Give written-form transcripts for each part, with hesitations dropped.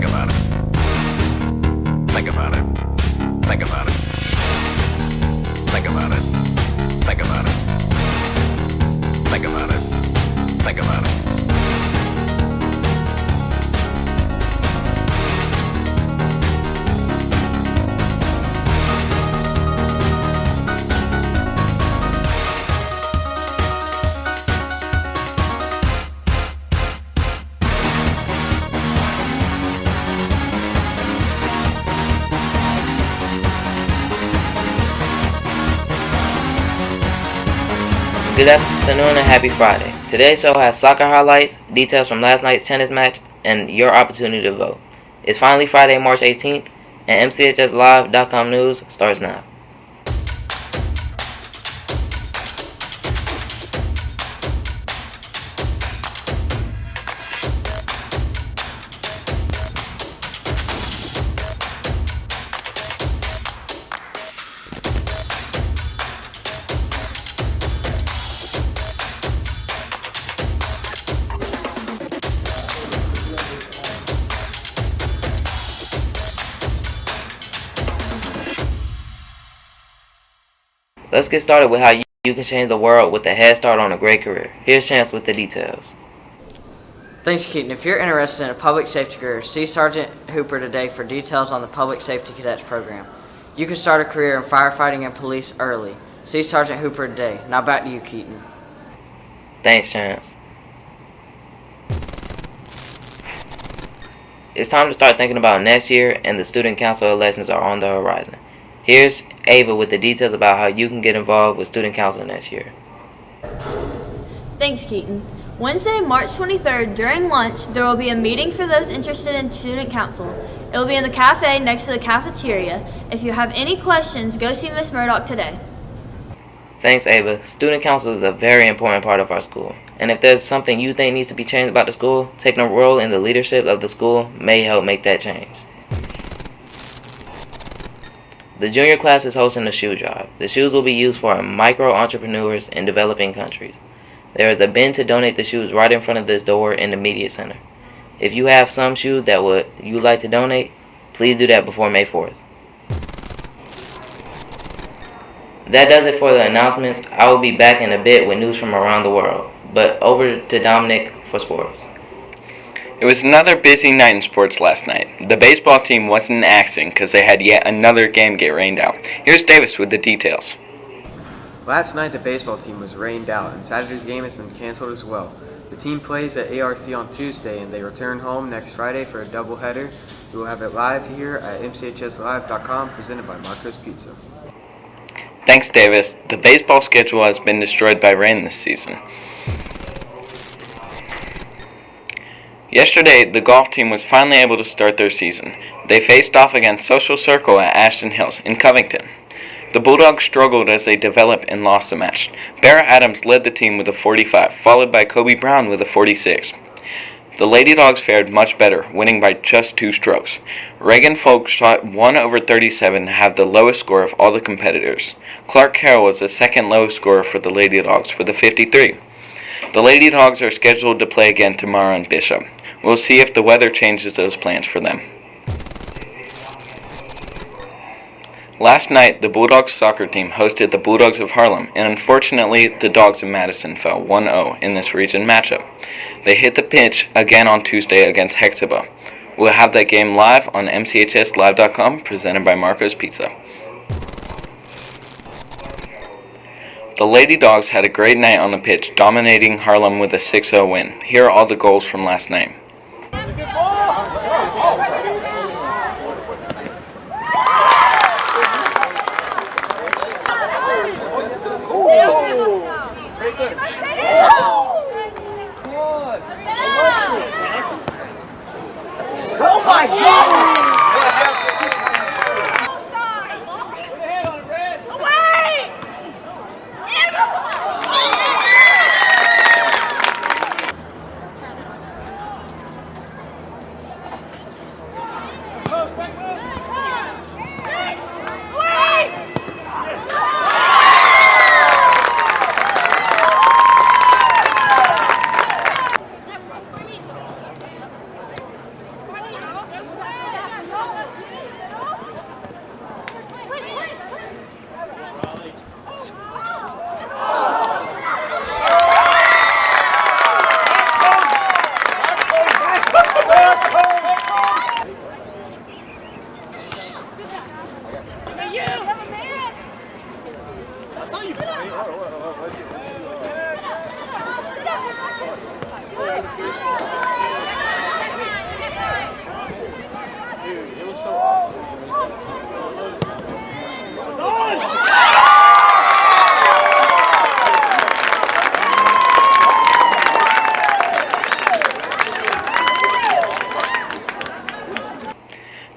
Think about it. Think about it. Think about it. Think about it. Think about it. Think about it. Think about it. Good afternoon and happy Friday. Today's show has soccer highlights, details from last night's tennis match, and your opportunity to vote. It's finally Friday, March 18th, and MCHSLive.com news starts now. Let's get started with how you can change the world with a head start on a great career. Here's Chance with the details. Thanks, Keaton. If you're interested in a public safety career, see Sergeant Hooper today for details on the Public Safety Cadets program. You can start a career in firefighting and police early. See Sergeant Hooper today. Now back to you, Keaton. Thanks, Chance. It's time to start thinking about next year, and the student council elections are on the horizon. Here's Ava with the details about how you can get involved with student council next year. Thanks, Keaton. Wednesday, March 23rd, during lunch, there will be a meeting for those interested in student council. It will be in the cafe next to the cafeteria. If you have any questions, go see Miss Murdoch today. Thanks, Ava. Student council is a very important part of our school. And if there's something you think needs to be changed about the school, taking a role in the leadership of the school may help make that change. The junior class is hosting a shoe drive. The shoes will be used for micro-entrepreneurs in developing countries. There is a bin to donate the shoes right in front of this door in the media center. If you have some shoes that you'd like to donate, please do that before May 4th. That does it for the announcements. I will be back in a bit with news from around the world. But over to Dominic for sports. It was another busy night in sports last night. The baseball team wasn't in action because they had yet another game get rained out. Here's Davis with the details. Last night the baseball team was rained out and Saturday's game has been canceled as well. The team plays at ARC on Tuesday and they return home next Friday for a doubleheader. We will have it live here at MCHSLive.com presented by Marco's Pizza. Thanks, Davis. The baseball schedule has been destroyed by rain this season. Yesterday, the golf team was finally able to start their season. They faced off against Social Circle at Ashton Hills in Covington. The Bulldogs struggled as they developed and lost the match. Barrett Adams led the team with a 45, followed by Kobe Brown with a 46. The Lady Dogs fared much better, winning by just 2 strokes. Reagan Folk shot 1 over 37 to have the lowest score of all the competitors. Clark Carroll was the second lowest scorer for the Lady Dogs with a 53. The Lady Dogs are scheduled to play again tomorrow in Bishop. We'll see if the weather changes those plans for them. Last night, the Bulldogs soccer team hosted the Bulldogs of Harlem, and unfortunately, the Dogs of Madison fell 1-0 in this region matchup. They hit the pitch again on Tuesday against Hexiba. We'll have that game live on MCHSLive.com, presented by Marco's Pizza. The Lady Dogs had a great night on the pitch, dominating Harlem with a 6-0 win. Here are all the goals from last night. Oh my God!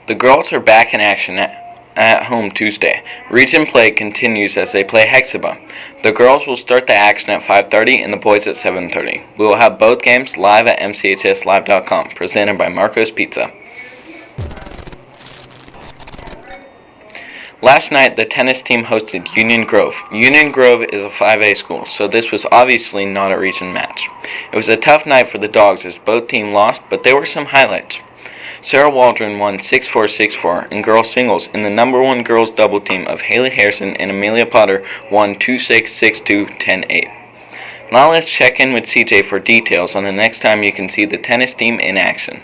The girls are back in action at home Tuesday. Region play continues as they play Hexaba. The girls will start the action at 5:30 and the boys at 7:30. We will have both games live at MCHSlive.com, presented by Marco's Pizza. Last night, the tennis team hosted Union Grove. Union Grove is a 5A school, so this was obviously not a region match. It was a tough night for the Dogs as both teams lost, but there were some highlights. Sarah Waldron won 6-4, 6-4 in girls singles, and the number one girls double team of Haley Harrison and Amelia Potter won 2-6, 6-2, 10-8. Now let's check in with CJ for details on the next time you can see the tennis team in action.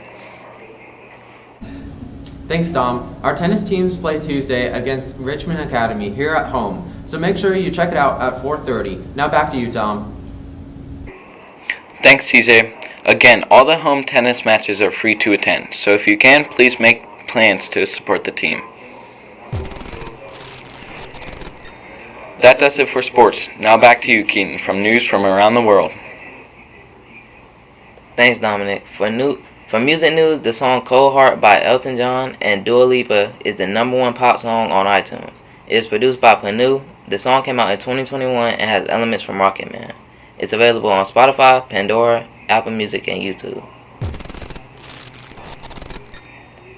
Thanks, Dom. Our tennis teams play Tuesday against Richmond Academy here at home, so make sure you check it out at 4:30. Now back to you, Tom. Thanks, CJ. Again, all the home tennis matches are free to attend, so if you can, please make plans to support the team. That does it for sports. Now back to you, Keaton, from news from around the world. Thanks, Dominic. For music news, the song Cold Heart by Elton John and Dua Lipa is the #1 pop song on iTunes. It is produced by Panu. The song came out in 2021 and has elements from Rocket Man. It's available on Spotify, Pandora, Apple Music, and YouTube.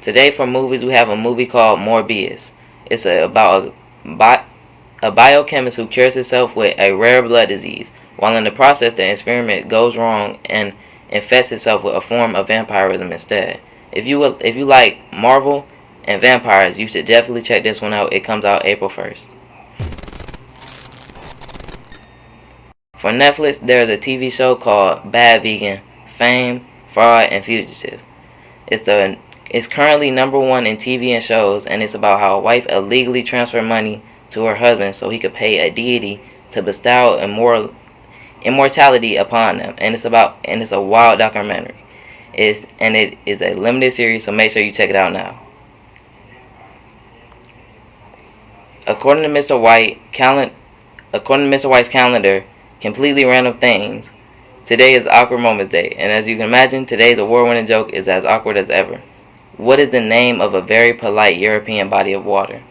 Today for movies, we have a movie called Morbius. It's about a biochemist who cures himself with a rare blood disease. While in the process, the experiment goes wrong and infests itself with a form of vampirism instead. If you like Marvel and vampires, you should definitely check this one out. It comes out April 1st. For Netflix, there's a TV show called Bad Vegan: Fame, Fraud, and Fugitives. It's currently #1 in TV and shows, and it's about how a wife illegally transferred money to her husband so he could pay a deity to bestow immortality upon them. And it's a wild documentary. It is a limited series, so make sure you check it out now. According to Mr. White's calendar, completely random things, today is Awkward Moments Day, and as you can imagine, today's award-winning joke is as awkward as ever. What is the name of a very polite European body of water?